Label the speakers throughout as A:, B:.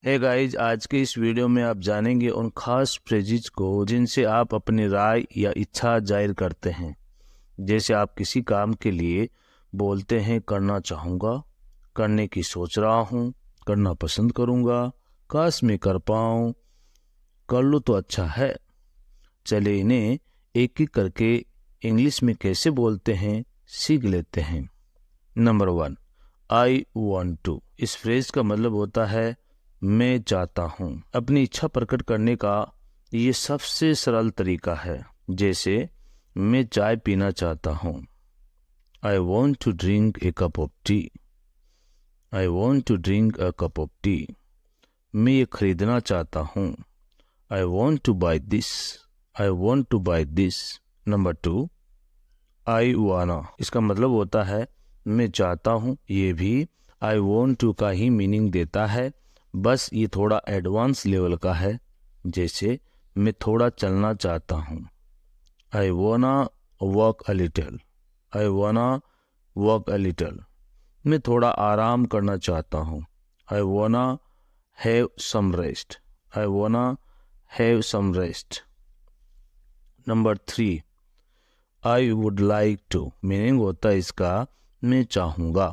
A: Hey guys, आज के इस वीडियो में आप जानेंगे उन खास फ्रेजेस को जिनसे आप अपनी राय या इच्छा जाहिर करते हैं। जैसे आप किसी काम के लिए बोलते हैं करना चाहूँगा, करने की सोच रहा हूँ, करना पसंद करूँगा, काश मैं कर पाऊँ, कर लूँ तो अच्छा है। चले इन्हें एक एक करके इंग्लिश में कैसे बोलते हैं सीख लेते हैं। Number 1, I want to. इस फ्रेज का मतलब होता है मैं चाहता हूँ। अपनी इच्छा प्रकट करने का ये सबसे सरल तरीका है। जैसे मैं चाय पीना चाहता हूँ, I want to drink a cup of tea. I want to drink a cup of tea. मैं ये खरीदना चाहता हूँ, I want to buy this. I want to buy this. Number 2, I wanna. इसका मतलब होता है मैं चाहता हूँ। ये भी आई वॉन्ट टू का ही मीनिंग देता है, बस ये थोड़ा एडवांस लेवल का है। जैसे मैं थोड़ा चलना चाहता हूँ, आई वाना वॉक अ लिटिल। आई वाना वॉक अ लिटिल। मैं थोड़ा आराम करना चाहता हूँ, आई wanna have some rest. I wanna have some rest. Number 3, I would like to. Meaning होता है इसका मैं चाहूँगा।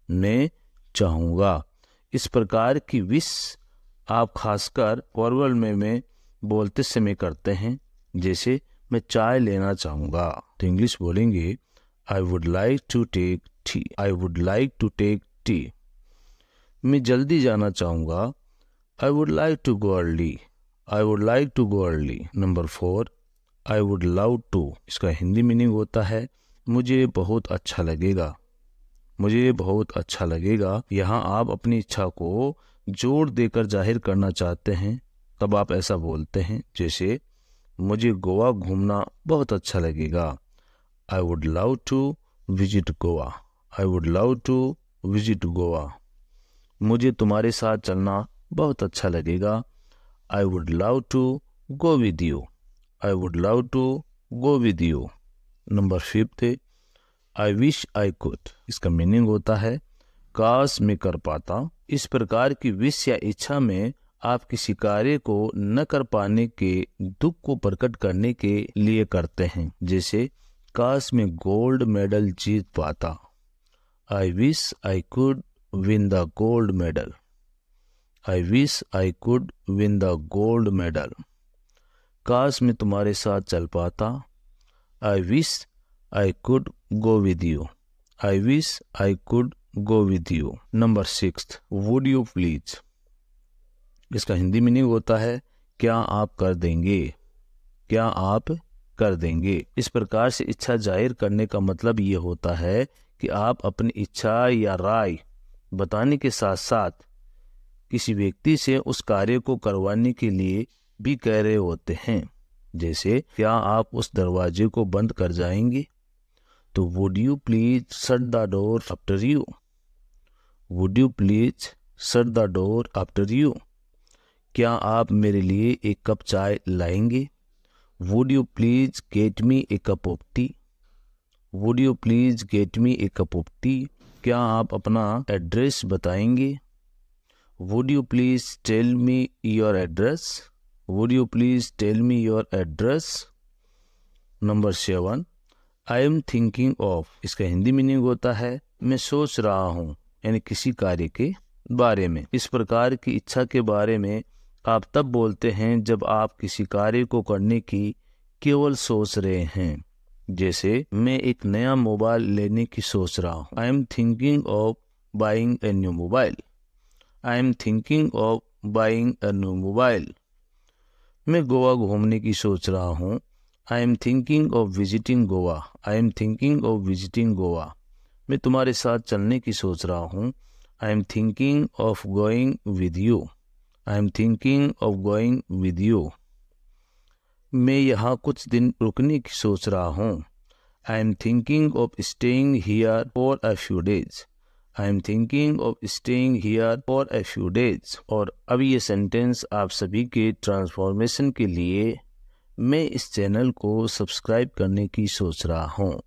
A: मैं चाहूँगा। इस प्रकार की विश आप खासकर फॉर्मल में बोलते समय करते हैं। जैसे मैं चाय लेना चाहूँगा तो इंग्लिश बोलेंगे I would like to take tea. I would like to take tea. मैं जल्दी जाना चाहूँगा, I would like to go early. I would like to go early. Number 4, I would love to. इसका हिंदी मीनिंग होता है मुझे बहुत अच्छा लगेगा। मुझे बहुत अच्छा लगेगा। यहाँ आप अपनी इच्छा को जोर देकर जाहिर करना चाहते हैं, तब आप ऐसा बोलते हैं। जैसे मुझे गोवा घूमना बहुत अच्छा लगेगा, I would love to visit Goa. I would love to visit Goa. मुझे तुम्हारे साथ चलना बहुत अच्छा लगेगा, I would love to go with you. I would love to go with you. Number 5, I wish I could. इसका मीनिंग होता है काश मैं कर पाता। इस प्रकार की विश या इच्छा में आप किसी कार्य को न कर पाने के दुख को प्रकट करने के लिए करते हैं। जैसे काश मैं गोल्ड मेडल जीत पाता, आई wish I could win the gold medal. I wish I could win the gold medal. काश मैं तुम्हारे साथ चल पाता, आई wish I could go with you. I wish I could go with you. Number 6, would you please. इसका Hindi meaning होता है क्या आप कर देंगे। क्या आप कर देंगे। इस प्रकार से इच्छा जाहिर करने का मतलब ये होता है कि आप अपनी इच्छा या राय बताने के साथ साथ किसी व्यक्ति से उस कार्य को करवाने के लिए भी कह रहे होते हैं। जैसे क्या आप उस दरवाजे को बंद कर जाएंगे, तो would you please shut the door after you. Would you please shut the door after you. क्या आप मेरे लिए एक कप चाय लाएंगे, would you please get me a cup of tea. Would you please get me a cup of tea. क्या आप अपना एड्रेस बताएंगे, would you please tell me your address. Would you please tell me your address. Number 7, I am thinking of. इसका Hindi meaning होता है मैं सोच रहा हूँ, यानी किसी कार्य के बारे में। इस प्रकार की इच्छा के बारे में आप तब बोलते हैं जब आप किसी कार्य को करने की केवल सोच रहे हैं। जैसे मैं एक नया मोबाइल लेने की सोच रहा हूँ, आई am thinking of buying a new mobile. I am thinking of buying a new mobile. मैं गोवा घूमने की सोच रहा हूँ, आई am thinking of visiting Goa. I am thinking of visiting Goa. मैं तुम्हारे साथ चलने की सोच रहा हूँ, आई am thinking of going with you. I am thinking of going with you. मैं यहाँ कुछ दिन रुकने की सोच रहा हूँ, आई am thinking of staying here for a few days. I am thinking of staying here for a few days. और अब ये सेंटेंस आप सभी के ट्रांसफॉर्मेशन के लिए मैं इस चैनल को सब्सक्राइब करने की सोच रहा हूँ।